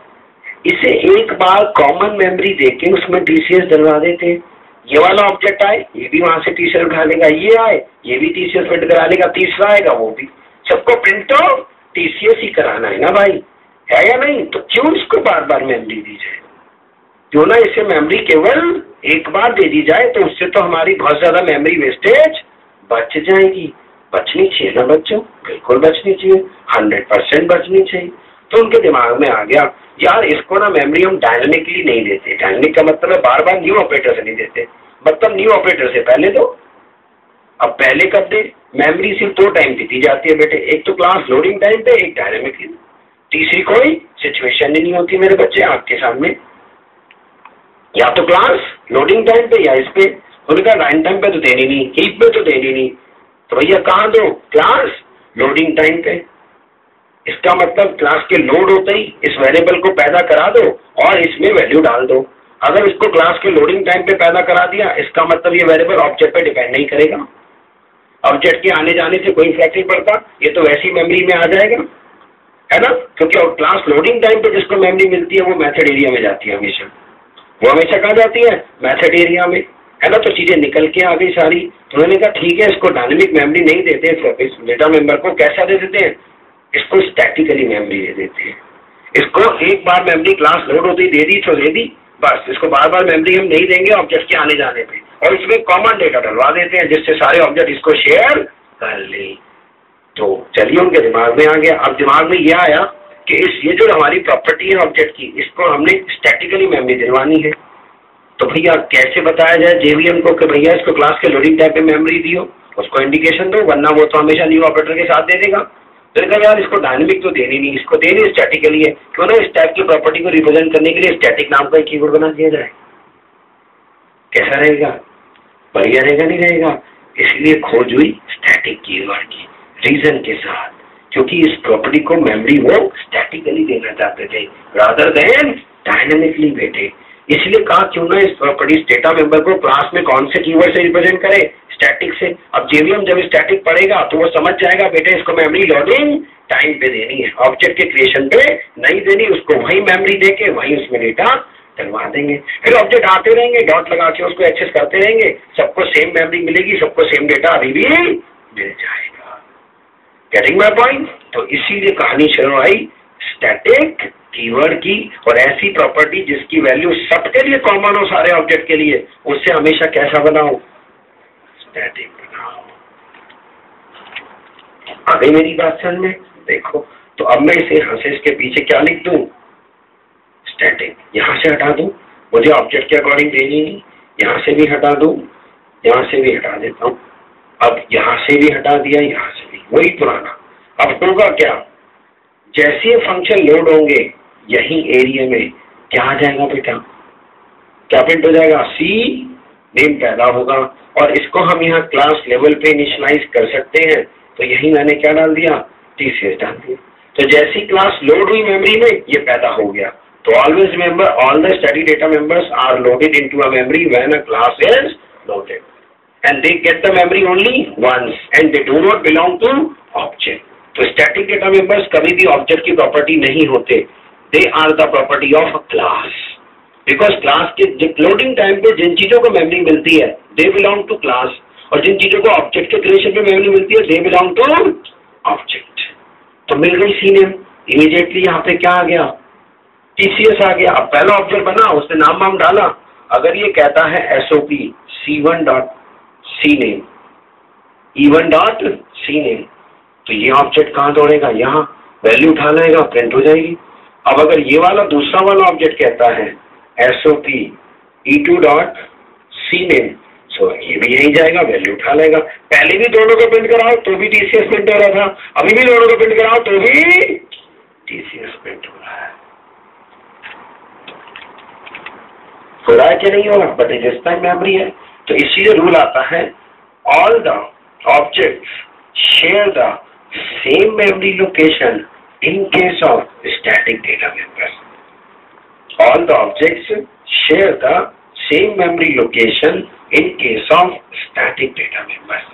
इसे एक बार कॉमन मेमोरी देके उसमें TCS डलवा देते हैं। ये वाला ऑब्जेक्ट आए, ये भी वहां से TCS उठा लेगा, ये आए, ये भी TCS प्रिंट करा लेगा, तीसरा आएगा वो भी, सबको प्रिंट तो TCS ही कराना है ना भाई, है या नहीं। तो क्यों इसको बार बार मेमोरी दी जाए, क्यों ना इसे मेमोरी केवल एक बार दे दी जाए, तो उससे तो हमारी बहुत ज्यादा मेमोरी वेस्टेज बच जाएगी। बचनी चाहिए ना बच्चों, बिल्कुल बचनी चाहिए, 100% बचनी चाहिए। तो उनके दिमाग में आ गया यार इसको ना मेमोरी हम डायनेमिकली नहीं देते। डायनेमिक का मतलब है बार बार न्यू ऑपरेटर से नहीं देते, मतलब न्यू ऑपरेटर से पहले दो। अब पहले कब दे, मेमोरी सिर्फ 2 टाइम दी जाती है बेटे, एक तो क्लास लोडिंग टाइम पे, एक डायनेमिकली, तीसरी कोई सिचुएशन ही नहीं होती मेरे बच्चे आपके सामने, या तो क्लास लोडिंग टाइम पे या इस पे। उनका रन टाइम पे तो देनी नहीं, हीप पे तो देनी नहीं, तो भैया कहाँ दो, क्लास लोडिंग टाइम पे। इसका मतलब क्लास के लोड होते ही इस वेरिएबल को पैदा करा दो और इसमें वैल्यू डाल दो। अगर इसको क्लास के लोडिंग टाइम पे पैदा करा दिया, इसका मतलब ये वेरिएबल ऑब्जेक्ट पे डिपेंड नहीं करेगा, ऑब्जेक्ट के आने जाने से कोई फर्क नहीं पड़ता, ये तो वैसी मेमोरी में आ जाएगा, है ना, क्योंकि क्लास लोडिंग टाइम पे जिसको मेमोरी मिलती है वो मेथड एरिया में जाती है हमेशा, वो हमेशा कहाँ जाती है, मेथड एरिया में, है ना। तो चीजें निकल के आ गई सारी। तो उन्होंने कहा ठीक है, इसको डायनेमिक मेमोरी नहीं देते, इस डेटा मेंबर को कैसा दे देते हैं, इसको स्टैटिकली मेमोरी दे देते हैं। इसको एक बार मेमोरी क्लास लोड होती दे दी तो दे दी, बस इसको बार बार मेमोरी हम नहीं देंगे ऑब्जेक्ट के आने जाने पे, और इसमें कॉमन डेटा डलवा देते हैं जिससे सारे ऑब्जेक्ट इसको शेयर कर ले। तो चलिए उनके दिमाग में आ गया। अब दिमाग में यह आया कि ये जो हमारी प्रॉपर्टी है ऑब्जेक्ट की, इसको हमने स्टैटिकली मेमोरी दिलवानी है। तो भैया कैसे बताया जाए जेवीएम को कि भैया इसको क्लास के लोडिंग टाइप में मेमोरी दियो, उसको इंडिकेशन दो, वरना वो तो हमेशा न्यू ऑपरेटर के साथ दे देगा। तो कहा यार इसको डायनेमिक तो देनी नहीं, इसको देनी स्टैटिकली है, क्यों ना इस टाइप की प्रॉपर्टी को रिप्रेजेंट करने के लिए स्टैटिक नाम का एक कीवर्ड बना दिया जाए। कैसा रहेगा, बढ़िया रहेगा नहीं रहेगा? इसलिए खोज हुई स्टैटिक कीवर्ड की रीजन के साथ, क्योंकि इस प्रॉपर्टी को मेमोरी वो स्टैटिकली देना चाहते थे रादर देन डायनेमिकली बेटे। इसलिए कहा क्यों ना इस प्रॉपर्टी डेटा मेंबर को क्लास में कौन से कीवर्ड से रिप्रेजेंट करे, स्टैटिक से। अब जेवीएम जब स्टैटिक पढ़ेगा तो वो समझ जाएगा बेटे इसको मेमोरी लोडिंग टाइम पे देनी है, ऑब्जेक्ट के क्रिएशन पे नहीं देनी, उसको वही मेमोरी देके वही उसमें डेटा डलवा देंगे। फिर ऑब्जेक्ट आते रहेंगे, डॉट लगा के उसको एक्सेस करते रहेंगे, सबको सेम मेमोरी मिलेगी, सबको सेम डेटा अभी भी मिल जाएगा। Getting my point? तो इसीलिए कहानी शुरू आई स्टैटिक कीवर्ड की, और ऐसी प्रॉपर्टी जिसकी वैल्यू सबके लिए कॉमन हो, सारे ऑब्जेक्ट के लिए, उससे हमेशा कैसा बनाओ, स्टैटिक बनाओ। आ गई मेरी बात समझ में? देखो तो अब मैं इसे यहां से इसके पीछे क्या लिख दूं, स्टैटिक। यहां से हटा दूं, मुझे ऑब्जेक्ट के अकॉर्डिंग देनी नहीं, यहां से भी हटा दूं, यहां से भी हटा देता हूं। अब यहां से भी हटा दिया, यहां से भी, वही पुराना। अब होगा क्या, जैसे फंक्शन लोड होंगे यही एरिया में क्या आ जाएगा बेटा, क्या प्रिंट हो जाएगा, सी नेम पैदा होगा, और इसको हम यहाँ क्लास लेवल पे इनिशियलाइज कर सकते हैं। तो यही मैंने क्या डाल दिया, टीसीएस डाल दिया। तो जैसी क्लास लोड हुई मेमोरी में ये पैदा हो गया। तो always remember all the static data members are loaded into a memory when a class is loaded, and they get the memory only once and they do not belong to object. तो static data members कभी भी object की property नहीं होते, they are the property of a class, because class के loading time पे जिन चीजों को मेमोरी मिलती है दे बिलोंग टू क्लास, और जिन चीजों को ऑब्जेक्ट के क्रिएशन पे मेमोरी मिलती है दे बिलोंग टू ऑब्जेक्ट। तो मिल गई सी नेम, इमीडिएटली यहाँ पे क्या आ गया, टीसीएस आ गया। अब पहला ऑब्जेक्ट बना, उसने नाम वाम डाला। अगर ये कहता है SOP C1 dot C name, E1 dot C name, तो ये ऑब्जेक्ट कहाँ दौड़ेगा, यहाँ वैल्यू उठा लेगा, प्रिंट हो जाएगी। अब अगर ये वाला दूसरा वाला ऑब्जेक्ट कहता है SOP E2 dot C name, so ये भी यही जाएगा, वैल्यू उठा लेगा। पहले भी दोनों को प्रिंट कराओ तो भी टीसीएस प्रिंट हो रहा था, अभी भी दोनों को प्रिंट कराओ तो भी टीसीएस प्रिंट हो रहा है। हो रहा है कि नहीं हो रहा, बट जिस टाइम मेमोरी है। तो इसीलिए रूल आता है all the objects share the same memory location in case of static data members. All the objects share the same memory location in case of static data members.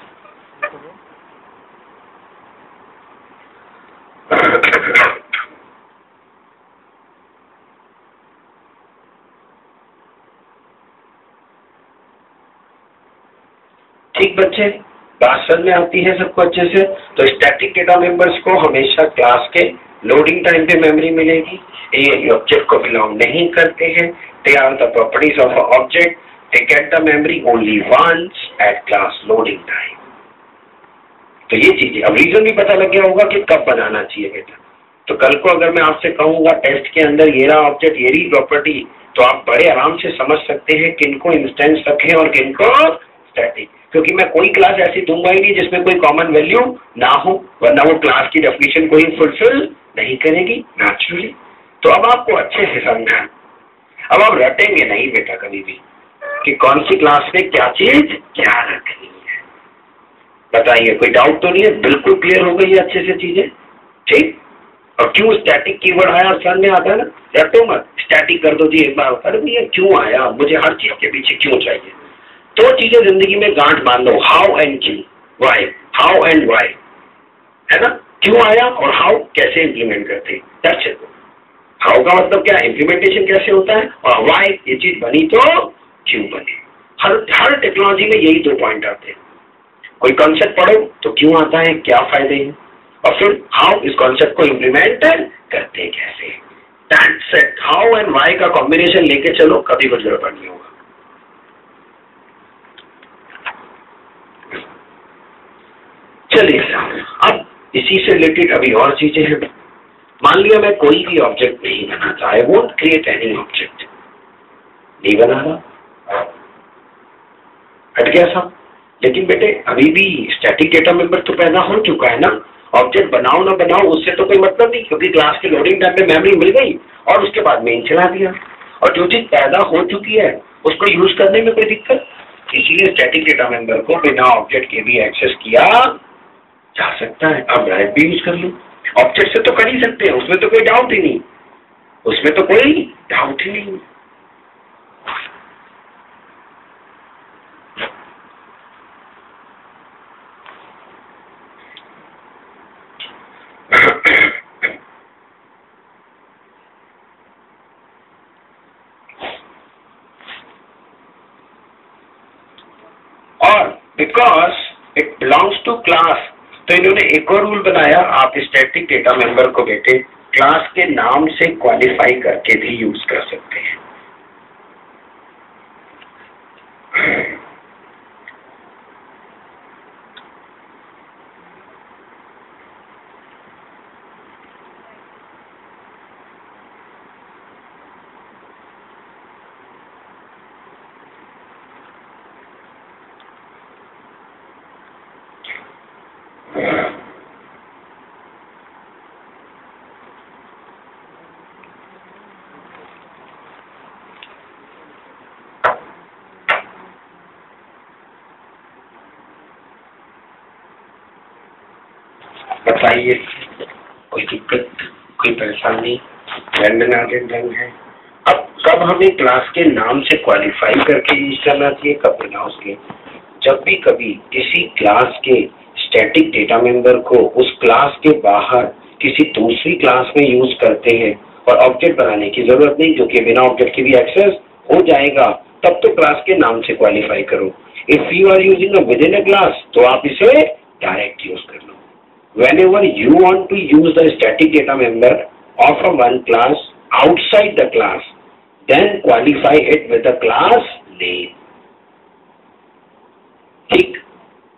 ठीक बच्चे, बात समझ में आती है सबको अच्छे से? तो स्टैटिक डेटा मेंबर्स को हमेशा क्लास के लोडिंग टाइम पे मेमोरी मिलेगी, ये ऑब्जेक्ट को बिलोंग नहीं करते हैं, they are the properties of object, they get the memory only once at class loading time. तो ये चीजें, अब रीजन भी पता लग गया होगा कि कब बनाना चाहिए बेटा। तो कल को अगर मैं आपसे कहूंगा टेस्ट के अंदर ये रहा ऑब्जेक्ट, ये रही प्रॉपर्टी, तो आप बड़े आराम से समझ सकते हैं किनको इंस्टेंस रखें और किनको स्टैटिक। क्योंकि मैं कोई क्लास ऐसी दूंगा ही नहीं जिसमें कोई कॉमन वैल्यू ना हो, वरना वो क्लास की डेफिनेशन को ही फुलफिल नहीं करेगी नेचुरली। तो अब आपको अच्छे से समझना, अब आप रटेंगे नहीं बेटा कभी भी कि कौन सी क्लास में क्या चीज क्या रखनी है। बताइए, कोई डाउट तो नहीं है? बिल्कुल क्लियर हो गई है अच्छे से चीजें, ठीक। और क्यों स्टैटिक कीवर्ड आया समझ में आता है ना? रटो मत, स्टैटिक कर दो जी एक बार। अरे भैया क्यों आया, मुझे हर चीज के पीछे क्यों चाहिए? दो चीजें जिंदगी में गांठ बांध लो, हाउ एंड क्यों, वाई, हाउ एंड वाई, है ना? क्यों आया और हाउ कैसे इंप्लीमेंट करते हैं, दैट्स इट। हाउ का मतलब क्या, इंप्लीमेंटेशन कैसे होता है, और वाई ये चीज बनी तो क्यों बनी। हर टेक्नोलॉजी में यही दो पॉइंट आते हैं। कोई कॉन्सेप्ट पढ़ो तो क्यों आता है, क्या फायदे हैं, और फिर हाउ इस कॉन्सेप्ट को इंप्लीमेंट करते हैं कैसे। That's it. How and why का कॉम्बिनेशन लेके चलो, कभी कुछ गड़बड़ नहीं होगा। चलिए अब इसी से रिलेटेड अभी और चीजें हैं। मान लिया मैं कोई भी ऑब्जेक्ट नहीं बनाता, I won't create any object, नहीं बना रहा, हट गया सब। लेकिन बेटे अभी भी स्टैटिक डेटा मेंबर तो पैदा हो चुका है ना, ऑब्जेक्ट बनाओ ना बनाओ उससे तो कोई मतलब नहीं, क्योंकि क्लास के लोडिंग टाइम में मेमोरी मिल गई और उसके बाद मेन चला दिया, और जो चीज पैदा हो चुकी है उसको यूज करने में कोई दिक्कत। इसीलिए स्टैटिक डेटा मेंबर को बिना ऑब्जेक्ट के भी एक्सेस किया जा सकता है। आप ड्राइव भी यूज कर लो, ऑब्जेक्ट से तो कर ही सकते हैं, उसमें तो कोई डाउट ही नहीं, उसमें तो कोई डाउट ही नहीं। और because it belongs to class, तो इन्होंने एक और रूल बनाया, आप स्टैटिक डेटा मेंबर को बेटे क्लास के नाम से क्वालिफाई करके भी यूज कर सकते हैं। बताइए कोई दिक्कत, कोई परेशानी? रंग है। अब कब हमें क्लास के नाम से क्वालिफाई करके यूज करना चाहिए, कब बिना उसके? जब भी कभी किसी क्लास के स्टैटिक डेटा मेंबर को उस क्लास के बाहर किसी दूसरी क्लास में यूज करते हैं और ऑब्जेक्ट बनाने की जरूरत नहीं, जो कि बिना ऑब्जेक्ट के भी एक्सेस हो जाएगा, तब तो क्लास के नाम से क्वालिफाई करो। If you are using within a class तो आप इसे डायरेक्ट यूज कर लो। Whenever you want to use the static data member of a one class outside the class, then qualify it with the class name. ठीक,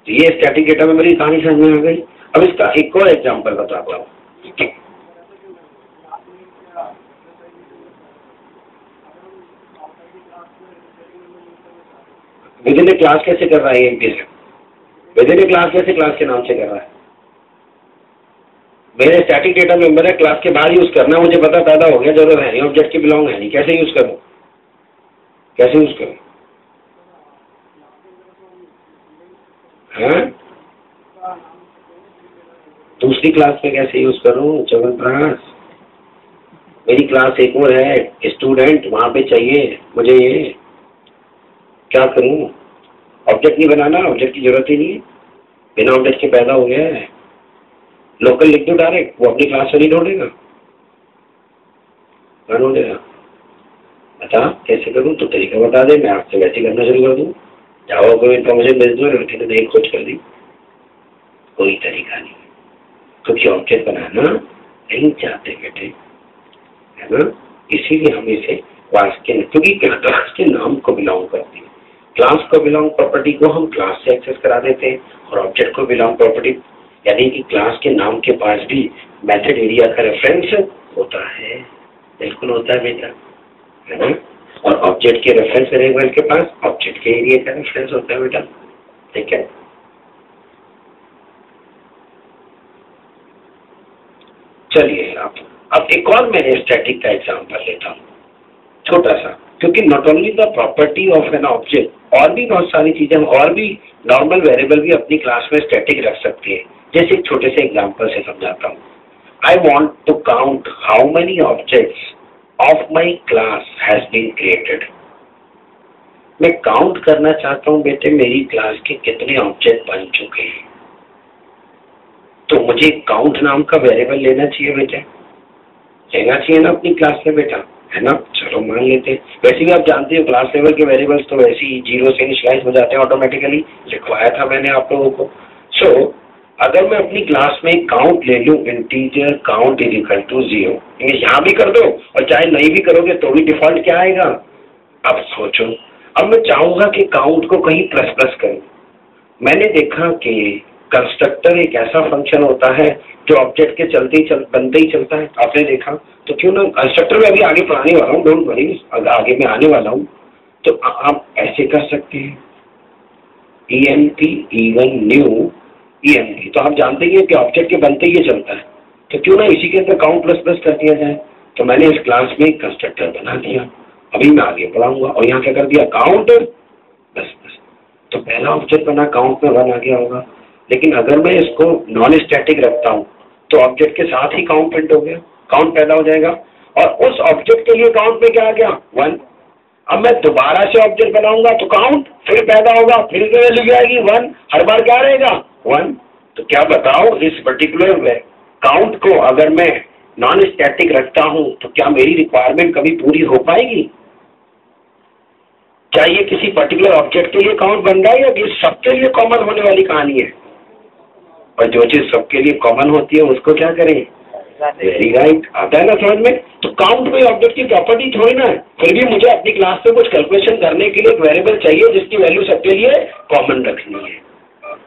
ये static data memory की कहानी समझ में आ गई। अब इसका एक और एग्जांपल बताता हूँ। विद इन ए क्लास कैसे कर रहा है? विद इन ए क्लास कैसे क्लास के नाम से कर रहा है? मेरे स्टैटिक डेटा मेंबर है, क्लास के बाहर यूज करना, मुझे पता पैदा हो गया, जरूरत है नहीं, ऑब्जेक्ट के बिलोंग है नहीं, कैसे यूज करूं? कैसे यूज करूं? हाँ? दूसरी क्लास में कैसे यूज करूं? चवनप्रास, मेरी क्लास एक और है, स्टूडेंट वहां पे चाहिए मुझे, ये क्या करूं? ऑब्जेक्ट नहीं बनाना, ऑब्जेक्ट की जरूरत ही नहीं है, बिना ऑब्जेक्ट के पैदा हो गया है। लोकल लिख दो डायरेक्ट, वो अपनी क्लास से नहीं ढूंढेगा, ढूंढेगा। बता कैसे करूं? तो तरीका बता दे, मैं आपसे वैसे करना शुरू कर दूं। जावा को इन्फॉर्मेशन भेज दो, लड़के ने नहीं खोज कर दी, कोई तरीका नहीं, क्योंकि ऑब्जेक्ट बनाना नहीं चाहते बेटे, है ना? इसीलिए हम इसे क्लास के, क्योंकि क्लास के नाम को बिलोंग करती है, क्लास को बिलोंग प्रॉपर्टी को हम क्लास से एक्सेस करा देते हैं, और ऑब्जेक्ट को बिलोंग प्रॉपर्टी, यानी कि क्लास के नाम के पास भी मेथड एरिया का रेफरेंस होता है। बिल्कुल होता है बेटा, है ना? और ऑब्जेक्ट के रेफरेंस वेरिएबल के पास ऑब्जेक्ट के एरिया का रेफरेंस होता है बेटा। ठीक है। चलिए अब एक और मैंने स्टैटिक का एग्जांपल लेता हूँ, छोटा सा, क्योंकि not only the property of an object, और भी बहुत सारी चीजें, और भी नॉर्मल वेरिएबल भी अपनी क्लास में स्टैटिक रख सकते हैं। जैसे एक छोटे से एग्जांपल से समझाता हूँ। I want to count how many objects of my class has been created. मैं काउंट करना चाहता हूँ बेटे मेरी क्लास के कितने ऑब्जेक्ट बन चुके हैं। तो मुझे काउंट नाम का वेरिएबल लेना चाहिए बेटे, लेना चाहिए ना अपनी क्लास में बेटा, है ना। चलो मान लेते हैं। वैसे भी आप जानते हो क्लास लेवल के वेरिएबल्स तो वैसे ही 0 से इनिशियलाइज हो जाते हैं ऑटोमेटिकली, लिखवाया था मैंने आप लोगों को। सो अगर मैं अपनी क्लास में काउंट ले लूँ, integer count is equal to 0, यहाँ भी कर दो और चाहे नहीं भी करोगे तो भी डिफॉल्ट क्या आएगा। अब सोचो, अब मैं चाहूंगा कि काउंट को कहीं प्लस प्लस करूं। मैंने देखा कि कंस्ट्रक्टर एक ऐसा फंक्शन होता है जो ऑब्जेक्ट के बनते ही चलता है, आपने देखा। तो क्यों ना कंस्ट्रक्टर में अभी आगे पढ़ाने वाला हूँ, डोंट वरी, आगे मैं आने वाला हूँ। तो आप ऐसे कर सकते हैं, EMP इवन न्यू EMP, तो आप जानते ही हैं कि ऑब्जेक्ट के बनते ही चलता है, तो क्यों ना इसी के अंदर काउंट प्लस प्लस कर दिया जाए। तो मैंने इस क्लास में कंस्ट्रक्टर बना दिया, अभी मैं आगे पढ़ाऊंगा। और यहाँ क्या कर दिया, काउंट बस। तो पहला ऑब्जेक्ट बना, काउंट में 1 आ गया होगा। लेकिन अगर मैं इसको नॉन स्टैटिक रखता हूँ तो ऑब्जेक्ट के साथ ही काउंट प्रिंट हो गया, काउंट पैदा हो जाएगा। और उस ऑब्जेक्ट के लिए काउंट में क्या आ गया, 1। अब मैं दोबारा से ऑब्जेक्ट बनाऊंगा तो काउंट फिर पैदा होगा, फिर वैल्यू क्या आएगी 1, हर बार क्या रहेगा 1। तो क्या बताओ, इस पर्टिकुलर काउंट को अगर मैं नॉन स्टैटिक रखता हूं तो क्या मेरी रिक्वायरमेंट कभी पूरी हो पाएगी? क्या ये किसी पर्टिकुलर ऑब्जेक्ट के लिए काउंट बन रहा है या ये सबके लिए कॉमन होने वाली कहानी है? और जो चीज सबके लिए कॉमन होती है उसको क्या करें, वेरी राइट, आता है ना समझ में। तो काउंट में ऑब्जेक्ट की प्रॉपर्टी थोड़ी ना है, फिर भी मुझे अपनी क्लास में कुछ कैलकुलेशन करने के लिए एक वेरिएबल चाहिए जिसकी वैल्यू सबके लिए कॉमन रखनी है।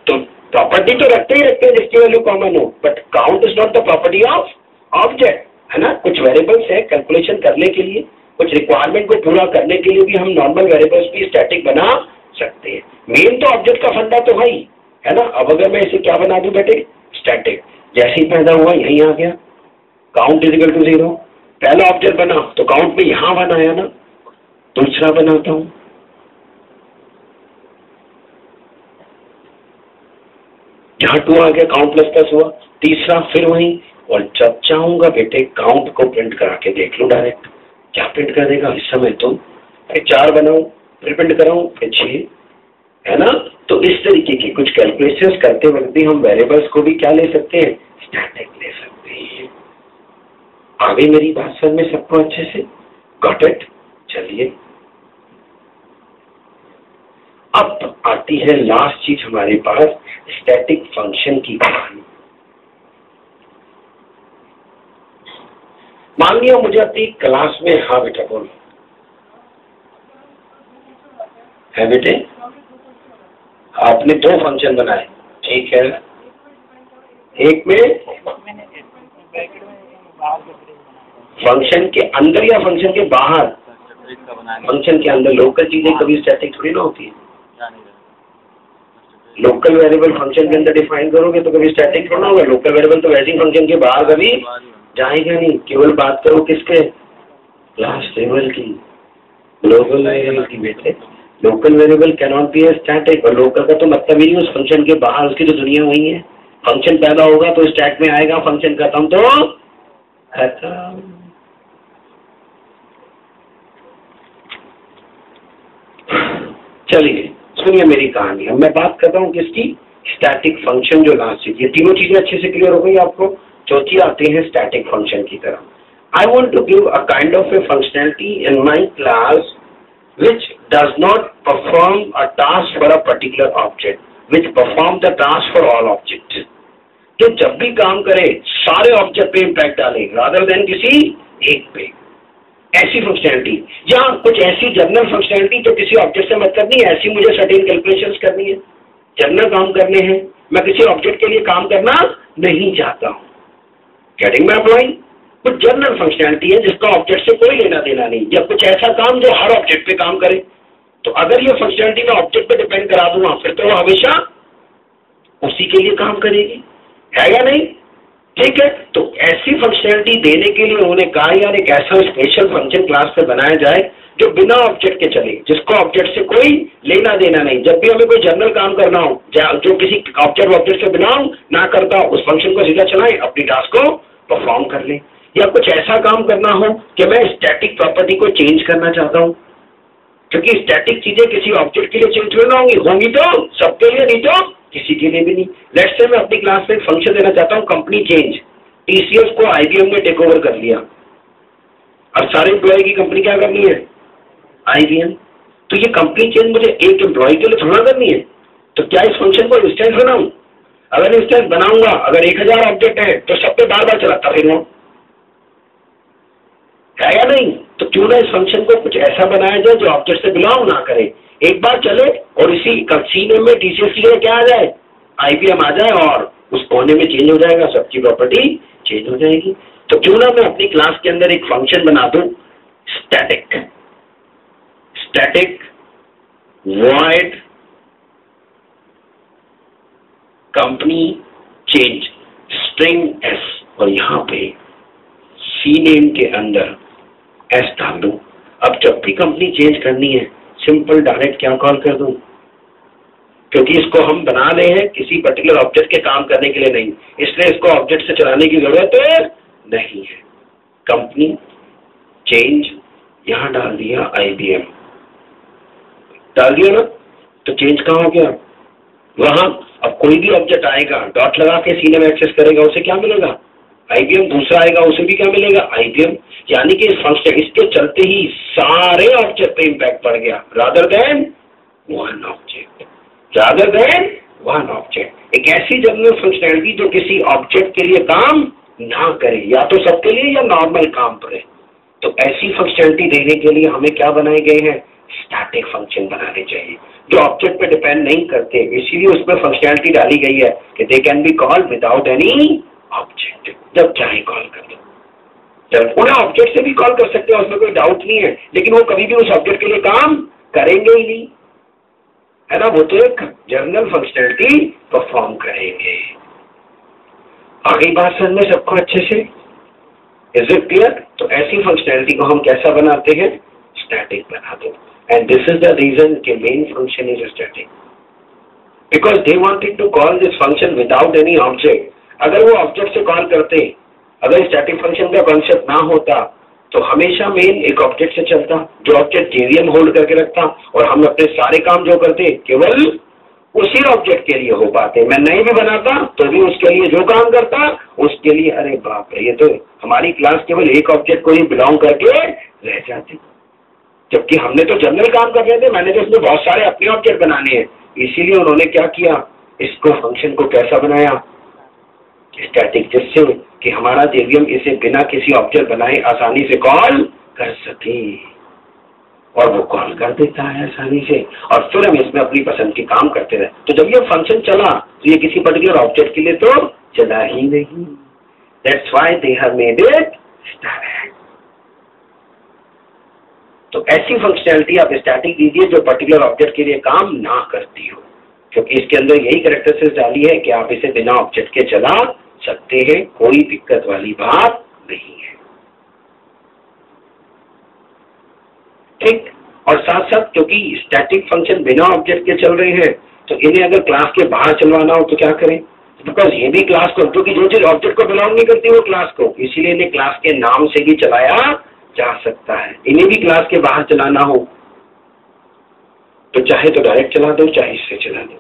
तो प्रॉपर्टी तो रखते ही रखते हैं जिसकी वैल्यू कॉमन हो, but count is not the property of object, है ना। कुछ वेरिएबल्स है कैलकुलेशन करने के लिए, कुछ रिक्वायरमेंट को पूरा करने के लिए भी हम नॉर्मल वेरिएबल्स भी स्टैटिक बना सकते हैं। मेन तो ऑब्जेक्ट का फंडा तो भाई है ना। अब अगर मैं इसे क्या बना दूं बेटे, स्टैटिक, जैसे ही पैदा हुआ यही आ गया, काउंट इज इक्वल टू 0। पहला ऑब्जेक्ट बना तो काउंट में यहां बनाया ना, दूसरा बनाता हूं, यहां 2 आ गया, काउंट प्लस प्लस हुआ, तीसरा फिर वही। और जब चाहूंगा बेटे काउंट को प्रिंट करा के देख लो डायरेक्ट, क्या प्रिंट कर देगा इस समय, तो फिर 4 बनाऊं, फिर प्रिंट कराऊं, फिर 6, है ना। तो इस तरीके की कुछ कैलकुलेशंस करते वक्त भी हम वेरिएबल्स को भी क्या ले सकते हैं, स्टैटिक ले सकते हैं। आ गई मेरी बात समझ में सबको अच्छे से, गॉट इट। चलिए अब आती है लास्ट चीज हमारे पास, स्टैटिक फंक्शन की कहानी। मान लिया मुझे अपनी क्लास में, हाँ बेटा बोलो, है बेटे, आपने 2 फंक्शन बनाए, ठीक है। एक में फंक्शन के अंदर या फंक्शन के बाहर, फंक्शन के अंदर। लोकल चीजें कभी स्टैटिक थोड़ी ना होती है, लोकल वेरिएबल फंक्शन के अंदर डिफाइन करोगे तो कभी स्टैटिक थोड़ा होगा। लोकल वेरिएबल तो वैसे ही फंक्शन के बाहर कभी जाएगा नहीं। केवल बात करो किसके, क्लास लेवल की, ग्लोबल वेरिएबल की बेटे। Local variable can not be static, और लोकल का तो मतलब ही नहीं उस फंक्शन के बाहर, उसकी तो दुनिया वही है। फंक्शन पैदा होगा तो स्टैक में आएगा, फंक्शन खत्म तो खत्म। चलिए सुनिए मेरी कहानी। अब मैं बात करता हूँ किसकी, स्टैटिक फंक्शन जो लास्ट चीज, ये तीनों चीजें अच्छे से क्लियर हो गई आपको। चौथी आती है स्टैटिक फंक्शन की तरफ। I want to give a kind of a functionality in my class which does not perform a task for a particular object, which perform the task for all objects। तो जब भी काम करे सारे object पे impact डाले rather than किसी एक पे, ऐसी फंक्शनैलिटी, या कुछ ऐसी जनरल फंक्शनैलिटी जो किसी ऑब्जेक्ट से मतलब नहीं, ऐसी मुझे सर्टेन कैलकुलेशंस करनी है, जनरल काम करने हैं, मैं किसी ऑब्जेक्ट के लिए काम करना नहीं चाहता हूं। Getting my point? कुछ जनरल फंक्शनैलिटी है जिसका ऑब्जेक्ट से कोई लेना देना नहीं, या कुछ ऐसा काम जो हर ऑब्जेक्ट पे काम करे। तो अगर ये फंक्शनैलिटी मैं ऑब्जेक्ट पे डिपेंड करा दूंगा फिर तो वो हमेशा उसी के लिए काम करेगी, है या नहीं? ठीक है, तो ऐसी फंक्शनैलिटी देने के लिए उन्होंने कहा यार एक ऐसा स्पेशल फंक्शन क्लास पे बनाया जाए जो बिना ऑब्जेक्ट के चले, जिसको ऑब्जेक्ट से कोई लेना देना नहीं। जब भी हमें कोई जनरल काम करना हो जो किसी ऑब्जेक्ट से बिलोंग ना करता हो, उस फंक्शन को सीधा चलाएं, अपनी टास्क को परफॉर्म कर ले। या कुछ ऐसा काम करना हो कि मैं स्टैटिक प्रॉपर्टी को चेंज करना चाहता हूं, क्योंकि स्टैटिक चीजें किसी ऑब्जेक्ट के लिए चेंज करना होंगी तो सबके लिए, नहीं तो किसी के लिए भी नहीं। लेट्स से मैं अपनी क्लास में एक फंक्शन देना चाहता हूं कंपनी चेंज, टीसीएस को आईबीएम ने टेक ओवर कर लिया, अब सारे एम्प्लॉय की कंपनी क्या करनी है? आईबीएम। तो ये कंपनी चेंज मुझे एक एम्प्लॉय के लिए थोड़ा करनी है, तो क्या इस फंक्शन को इंस्टेंस बनाऊं? अगर इंस्टेंस बनाऊंगा, अगर 1000 ऑब्जेक्ट है तो सब पे बार बार चलाता फिरूं, है या नहीं? तो क्यों ना इस फंक्शन को कुछ ऐसा बनाया जाए जो ऑब्जेक्ट से बिलोंग ना करे, एक बार चले और इसी सी नेम में टीसीएस की जगह क्या आ जाए? आईबीएम आ जाए और उस कोने में चेंज हो जाएगा, सबकी प्रॉपर्टी चेंज हो जाएगी। तो क्यों ना मैं अपनी क्लास के अंदर एक फंक्शन बना दूं static void company change string S, और यहां पे सी नेम के अंदर एस डाल दूं। अब जब भी कंपनी चेंज करनी है सिंपल डायरेक्ट क्या कॉल कर दूं, क्योंकि इसको हम बना रहे हैं किसी पर्टिकुलर ऑब्जेक्ट के काम करने के लिए नहीं, इसलिए इसको ऑब्जेक्ट से चलाने की जरूरत नहीं है। कंपनी चेंज यहां डाल दिया, आईबीएम डाल दिया ना, तो चेंज कहां हो गया? वहां। अब कोई भी ऑब्जेक्ट आएगा डॉट लगा के सी नेम एक्सेस करेगा, उसे क्या मिलेगा? आईबीएम। दूसरा आएगा उसे भी क्या मिलेगा? आईबीएम। यानी कि इस फंक्शन इसके चलते ही सारे ऑब्जेक्ट पे इंपैक्ट पड़ गया, रादर देन वन ऑब्जेक्ट। एक ऐसी जनरल फंक्शनैलिटी जो किसी ऑब्जेक्ट के लिए काम ना करे, या तो सबके लिए या नॉर्मल काम करे। तो ऐसी फंक्शनैलिटी देने के लिए हमें क्या बनाए गए हैं? स्टैटिक फंक्शन बनाने चाहिए जो ऑब्जेक्ट पे डिपेंड नहीं करते, इसीलिए उसमें फंक्शनैलिटी डाली गई है कि they can be called without any object, जब चाहे कॉल कर दो। जब उन्हें ऑब्जेक्ट से भी कॉल कर सकते हैं, उसमें कोई डाउट नहीं है, लेकिन वो कभी भी उस ऑब्जेक्ट के लिए काम करेंगे ही नहीं, है ना? वो तो एक जनरल फंक्शनैलिटी परफॉर्म करेंगे। आगे बात समझ में सबको अच्छे से? Is it clear? तो ऐसी फंक्शनैलिटी को हम कैसा बनाते हैं? स्टैटिक बना दो। And this is the reason के main function is static, because they wanted to call this function without any object. अगर वो ऑब्जेक्ट से कॉल करते, अगर स्टैटिक फंक्शन का कॉन्सेप्ट ना होता तो हमेशा मेन एक ऑब्जेक्ट से चलता, जो ऑब्जेक्ट जेवीएम होल्ड करके रखता, और हम अपने सारे काम जो करते केवल उसी ऑब्जेक्ट के लिए हो पाते। मैं नहीं भी बनाता तो भी उसके लिए जो काम करता उसके लिए, अरे बाप रे, ये तो हमारी क्लास केवल एक ऑब्जेक्ट को ही बिलोंग करके रह जाती, जबकि हमने तो जनरल काम कर रहे थे, मैंने तो उसमें बहुत सारे अपने ऑब्जेक्ट बनाने हैं। इसीलिए उन्होंने क्या किया, इसको फंक्शन को कैसा बनाया? स्टैटिक, जिससे कि हमारा जेवीएम इसे बिना किसी ऑब्जेक्ट बनाए आसानी से कॉल कर सके, और वो कॉल कर देता है आसानी से, और फिर हम इसमें अपनी पसंद के काम करते रहे। तो जब ये फंक्शन चला तो ये किसी पर्टिकुलर ऑब्जेक्ट के लिए तो चला ही नहीं। That's why they have made it static. तो ऐसी फंक्शनैलिटी आप स्टैटिक दीजिए जो पर्टिकुलर ऑब्जेक्ट के लिए काम ना करती हो, क्योंकि इसके अंदर यही कैरेक्टरिस्टिक्स डाली है कि आप इसे बिना ऑब्जेक्ट के चला सकते हैं, कोई दिक्कत वाली बात नहीं है। ठीक। और साथ साथ क्योंकि स्टैटिक फंक्शन बिना ऑब्जेक्ट के चल रहे हैं, तो इन्हें अगर क्लास के बाहर चलवाना हो तो क्या करें? बिकॉज ये भी क्लास को, क्योंकि जो चीज ऑब्जेक्ट को बिलोंग नहीं करती वो क्लास को, इसीलिए इन्हें क्लास के नाम से भी चलाया जा सकता है। इन्हें भी क्लास के बाहर चलाना हो तो चाहे तो डायरेक्ट चला दो, चाहे इससे चला दो।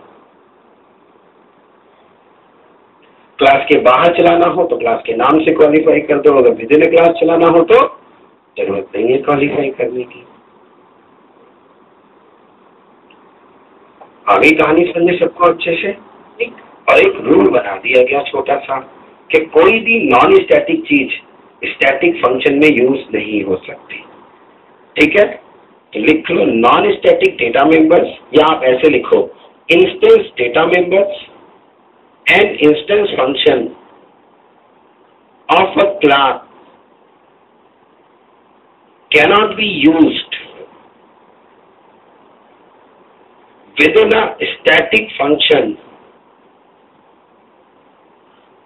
क्लास के बाहर चलाना हो तो क्लास के नाम से क्वालिफाई कर दो, अगर विद इन क्लास चलाना हो तो जरूरत नहीं है क्वालिफाई करने की। आगे कहानी समझे सबको अच्छे से? और एक रूल बना दिया गया छोटा सा कि कोई भी नॉन स्टैटिक चीज स्टैटिक फंक्शन में यूज नहीं हो सकती। ठीक है, तो लिख लो नॉन स्टैटिक डेटा मेंबर्स, या आप ऐसे लिखो instance data members and instance function of a class cannot be used within a static function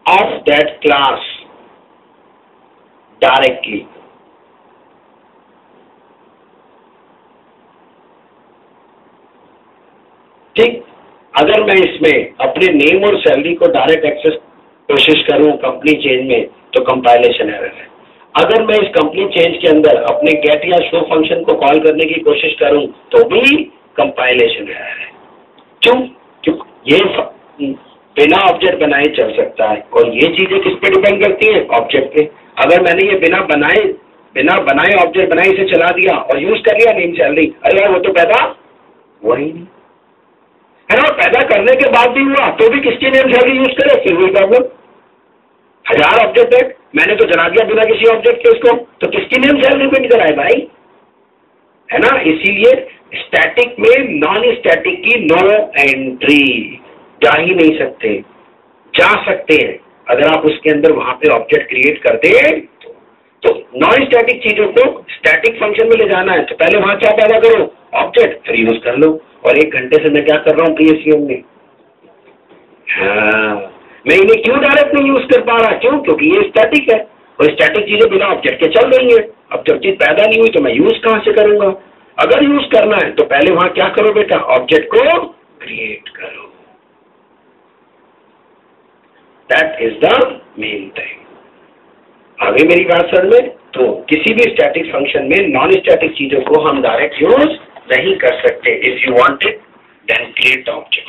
of that class directly. ठीक, अगर मैं इसमें अपने नेम और सैलरी को डायरेक्ट एक्सेस कोशिश करूं कंपनी चेंज में तो कंपाइलेशन एरर है। अगर मैं इस कंपनी चेंज के अंदर अपने गेट या शो फंक्शन को कॉल करने की कोशिश करूं तो भी कंपाइलेशन एरर है। क्यों? ये बिना ऑब्जेक्ट बनाए चल सकता है और ये चीजें किस पे डिपेंड करती हैं? ऑब्जेक्ट पे। अगर मैंने ये बिना बनाए ऑब्जेक्ट बनाए इसे चला दिया और यूज कर लिया नेम सैलरी, अरे यार वो तो पैदा हुआ ही नहीं है ना। पैदा करने के बाद भी हुआ तो भी किसकी नेम सैलरी यूज करे, फिर वही प्रॉब्लम। 1000 ऑब्जेक्ट है, मैंने तो जला दिया बिना किसी ऑब्जेक्ट के उसको, तो किसकी नेम सैलरी पे निकल आए भाई, है ना। इसीलिए स्टैटिक में नॉन स्टैटिक की नो एंट्री, जा ही नहीं सकते। जा सकते हैं अगर आप उसके अंदर वहां पे ऑब्जेक्ट क्रिएट कर दे तो नॉन स्टैटिक चीजों को स्टैटिक फंक्शन में ले जाना है तो पहले वहां क्या पैदा करो, ऑब्जेक्ट, फिर यूज कर लो। और 1 घंटे से मैं क्या कर रहा हूँ पीएससीएम में, हाँ, मैं इन्हें क्यों डायरेक्ट नहीं यूज कर पा रहा? क्यों? क्योंकि ये स्टैटिक है और स्टैटिक चीजें बिना ऑब्जेक्ट के चल रही है। अब जब चीज पैदा नहीं हुई तो मैं यूज कहां से करूंगा? अगर यूज करना है तो पहले वहां क्या करो बेटा, ऑब्जेक्ट को क्रिएट करो। That is the main thing. आगे मेरी बात समझ में? तो किसी भी स्टैटिक फंक्शन में नॉन स्टैटिक चीजों को हम डायरेक्ट यूज नहीं कर सकते। If you want it then create the object.